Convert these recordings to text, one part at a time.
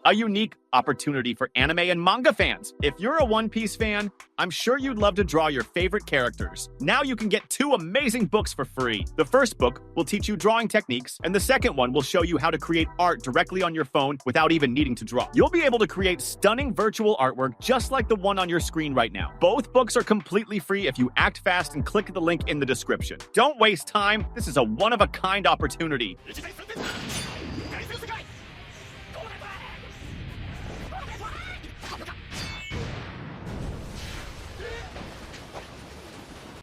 a unique opportunity for anime and manga fans. If you're a One Piece fan, I'm sure you'd love to draw your favorite characters. Now you can get 2 amazing books for free. The first book will teach you drawing techniques, and the second one will show you how to create art directly on your phone without even needing to draw. You'll be able to create stunning virtual artwork just like the one on your screen right now. Both books are completely free if you act fast and click the link in the description. Don't waste time. This is a one-of-a-kind opportunity.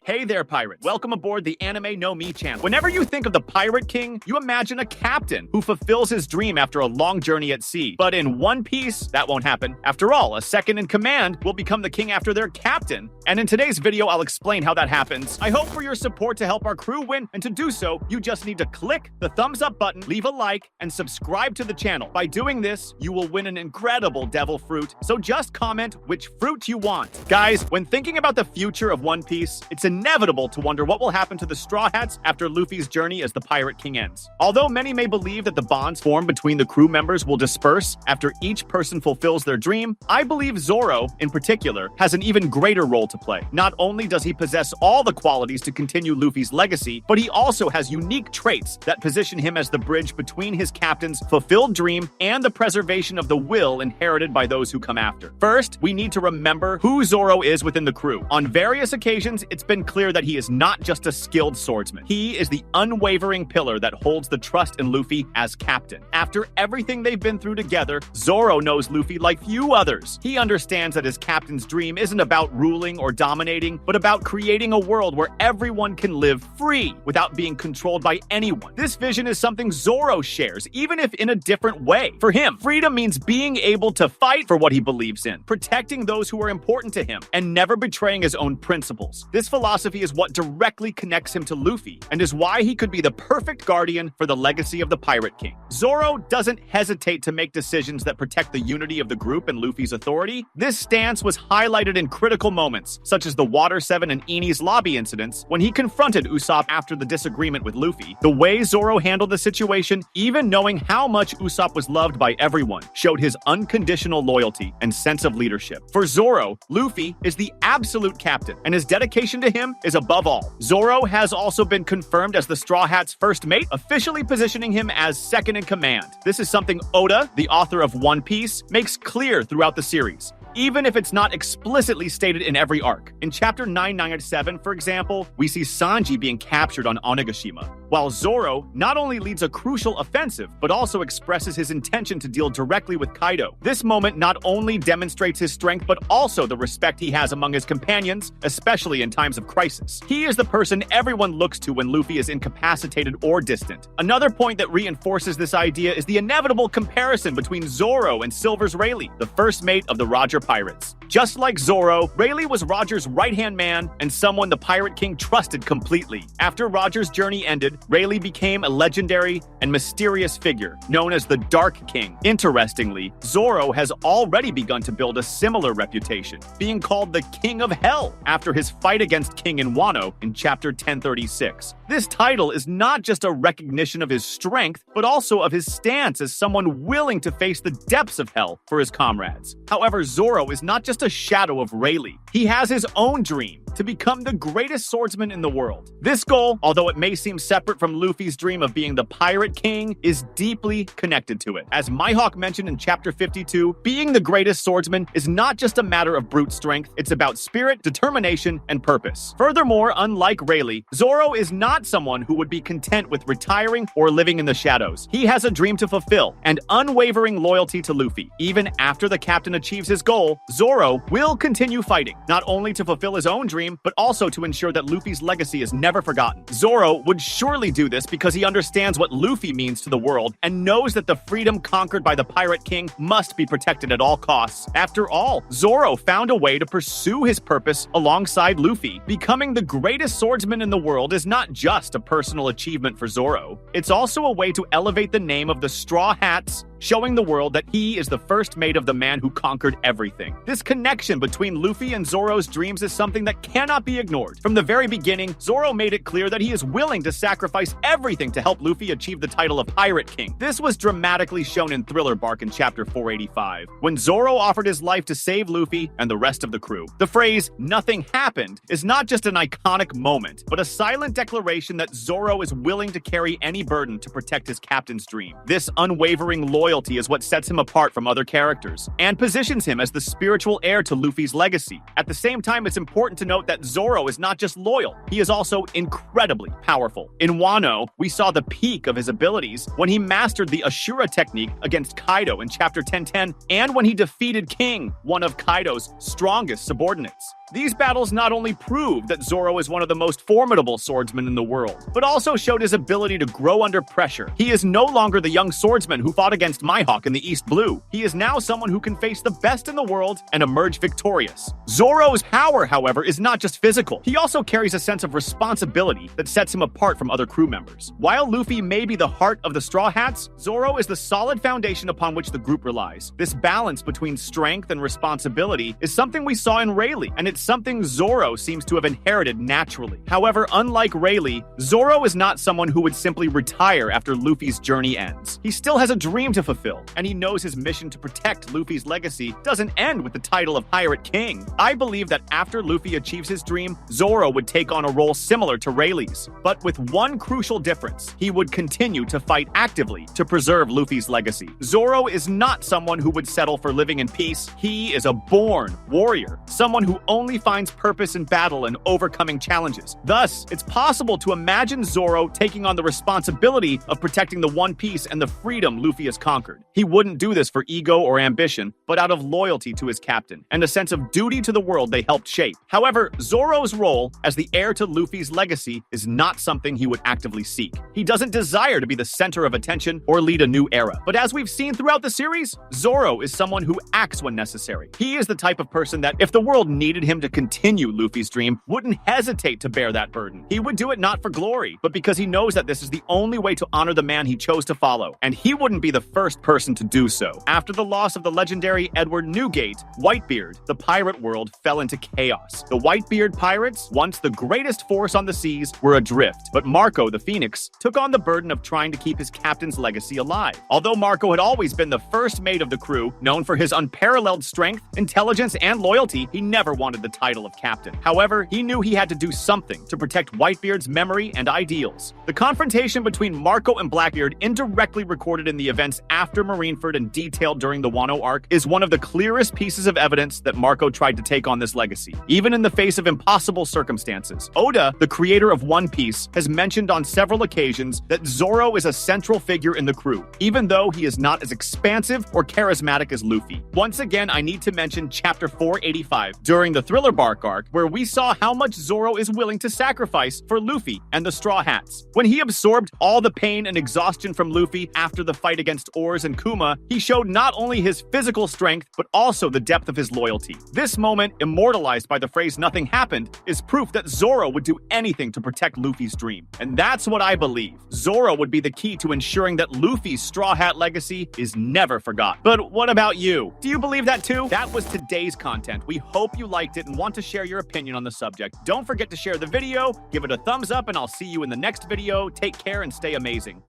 Hey there, pirate. Welcome aboard the Anime No Me channel. Whenever you think of the Pirate King, you imagine a captain who fulfills his dream after a long journey at sea. But in One Piece, that won't happen. After all, a second in command will become the king after their captain. And in today's video, I'll explain how that happens. I hope for your support to help our crew win, and to do so, you just need to click the thumbs up button, leave a like, and subscribe to the channel. By doing this, you will win an incredible devil fruit, so just comment which fruit you want. Guys, when thinking about the future of One Piece, it's inevitable to wonder what will happen to the Straw Hats after Luffy's journey as the Pirate King ends. Although many may believe that the bonds formed between the crew members will disperse after each person fulfills their dream, I believe Zoro, in particular, has an even greater role to play. Not only does he possess all the qualities to continue Luffy's legacy, but he also has unique traits that position him as the bridge between his captain's fulfilled dream and the preservation of the will inherited by those who come after. First, we need to remember who Zoro is within the crew. On various occasions, it's been clear that he is not just a skilled swordsman. He is the unwavering pillar that holds the trust in Luffy as captain. After everything they've been through together, Zoro knows Luffy like few others. He understands that his captain's dream isn't about ruling or dominating, but about creating a world where everyone can live free without being controlled by anyone. This vision is something Zoro shares, even if in a different way. For him, freedom means being able to fight for what he believes in, protecting those who are important to him, and never betraying his own principles. This philosophy is what directly connects him to Luffy, and is why he could be the perfect guardian for the legacy of the Pirate King. Zoro doesn't hesitate to make decisions that protect the unity of the group and Luffy's authority. This stance was highlighted in critical moments, such as the Water 7 and Enies lobby incidents, when he confronted Usopp after the disagreement with Luffy. The way Zoro handled the situation, even knowing how much Usopp was loved by everyone, showed his unconditional loyalty and sense of leadership. For Zoro, Luffy is the absolute captain, and his dedication to him is above all. Zoro has also been confirmed as the Straw Hats' first mate, officially positioning him as second in command. This is something Oda, the author of One Piece, makes clear throughout the series, even if it's not explicitly stated in every arc. In chapter 997, for example, we see Sanji being captured on Onigashima, while Zoro not only leads a crucial offensive, but also expresses his intention to deal directly with Kaido. This moment not only demonstrates his strength, but also the respect he has among his companions, especially in times of crisis. He is the person everyone looks to when Luffy is incapacitated or distant. Another point that reinforces this idea is the inevitable comparison between Zoro and Silver's Rayleigh, the first mate of the Roger Pirates. Just like Zoro, Rayleigh was Roger's right-hand man and someone the Pirate King trusted completely. After Roger's journey ended, Rayleigh became a legendary and mysterious figure known as the Dark King. Interestingly, Zoro has already begun to build a similar reputation, being called the King of Hell after his fight against King Wano in chapter 1036. This title is not just a recognition of his strength, but also of his stance as someone willing to face the depths of hell for his comrades. However, Zoro is not just a shadow of Rayleigh. He has his own dream to become the greatest swordsman in the world. This goal, although it may seem separate from Luffy's dream of being the Pirate King, is deeply connected to it. As Mihawk mentioned in chapter 52, being the greatest swordsman is not just a matter of brute strength, it's about spirit, determination, and purpose. Furthermore, unlike Rayleigh, Zoro is not someone who would be content with retiring or living in the shadows. He has a dream to fulfill and unwavering loyalty to Luffy. Even after the captain achieves his goal, Zoro will continue fighting, not only to fulfill his own dream, but also to ensure that Luffy's legacy is never forgotten. Zoro would surely do this because he understands what Luffy means to the world and knows that the freedom conquered by the Pirate King must be protected at all costs. After all, Zoro found a way to pursue his purpose alongside Luffy. Becoming the greatest swordsman in the world is not just a personal achievement for Zoro. It's also a way to elevate the name of the Straw Hats showing the world that he is the first mate of the man who conquered everything. This connection between Luffy and Zoro's dreams is something that cannot be ignored. From the very beginning, Zoro made it clear that he is willing to sacrifice everything to help Luffy achieve the title of Pirate King. This was dramatically shown in Thriller Bark in Chapter 485, when Zoro offered his life to save Luffy and the rest of the crew. The phrase, "nothing happened," is not just an iconic moment, but a silent declaration that Zoro is willing to carry any burden to protect his captain's dream. This unwavering loyalty is what sets him apart from other characters, and positions him as the spiritual heir to Luffy's legacy. At the same time, it's important to note that Zoro is not just loyal, he is also incredibly powerful. In Wano, we saw the peak of his abilities when he mastered the Ashura technique against Kaido in Chapter 1010, and when he defeated King, one of Kaido's strongest subordinates. These battles not only proved that Zoro is one of the most formidable swordsmen in the world, but also showed his ability to grow under pressure. He is no longer the young swordsman who fought against Mihawk in the East Blue. He is now someone who can face the best in the world and emerge victorious. Zoro's power, however, is not just physical. He also carries a sense of responsibility that sets him apart from other crew members. While Luffy may be the heart of the Straw Hats, Zoro is the solid foundation upon which the group relies. This balance between strength and responsibility is something we saw in Rayleigh, and it's something Zoro seems to have inherited naturally. However, unlike Rayleigh, Zoro is not someone who would simply retire after Luffy's journey ends. He still has a dream to fulfill, and he knows his mission to protect Luffy's legacy doesn't end with the title of Pirate King. I believe that after Luffy achieves his dream, Zoro would take on a role similar to Rayleigh's, but with one crucial difference: he would continue to fight actively to preserve Luffy's legacy. Zoro is not someone who would settle for living in peace. He is a born warrior, someone who only finds purpose in battle and overcoming challenges. Thus, it's possible to imagine Zoro taking on the responsibility of protecting the One Piece and the freedom Luffy has conquered. He wouldn't do this for ego or ambition, but out of loyalty to his captain and a sense of duty to the world they helped shape. However, Zoro's role as the heir to Luffy's legacy is not something he would actively seek. He doesn't desire to be the center of attention or lead a new era. But as we've seen throughout the series, Zoro is someone who acts when necessary. He is the type of person that, if the world needed him to continue Luffy's dream, wouldn't hesitate to bear that burden. He would do it not for glory, but because he knows that this is the only way to honor the man he chose to follow, and he wouldn't be the first person to do so. After the loss of the legendary Edward Newgate, Whitebeard, the pirate world fell into chaos. The Whitebeard pirates, once the greatest force on the seas, were adrift, but Marco the Phoenix took on the burden of trying to keep his captain's legacy alive. Although Marco had always been the first mate of the crew, known for his unparalleled strength, intelligence, and loyalty, he never wanted the title of captain. However, he knew he had to do something to protect Whitebeard's memory and ideals. The confrontation between Marco and Blackbeard, indirectly recorded in the events after Marineford and detailed during the Wano arc, is one of the clearest pieces of evidence that Marco tried to take on this legacy, even in the face of impossible circumstances. Oda, the creator of One Piece, has mentioned on several occasions that Zoro is a central figure in the crew, even though he is not as expansive or charismatic as Luffy. Once again, I need to mention Chapter 485, during the Thriller Bark arc, where we saw how much Zoro is willing to sacrifice for Luffy and the Straw Hats. When he absorbed all the pain and exhaustion from Luffy after the fight against Oars and Kuma, he showed not only his physical strength, but also the depth of his loyalty. This moment, immortalized by the phrase "nothing happened," is proof that Zoro would do anything to protect Luffy's dream. And that's what I believe. Zoro would be the key to ensuring that Luffy's Straw Hat legacy is never forgotten. But what about you? Do you believe that too? That was today's content. We hope you liked it and want to share your opinion on the subject. Don't forget to share the video, give it a thumbs up, and I'll see you in the next video. Take care and stay amazing.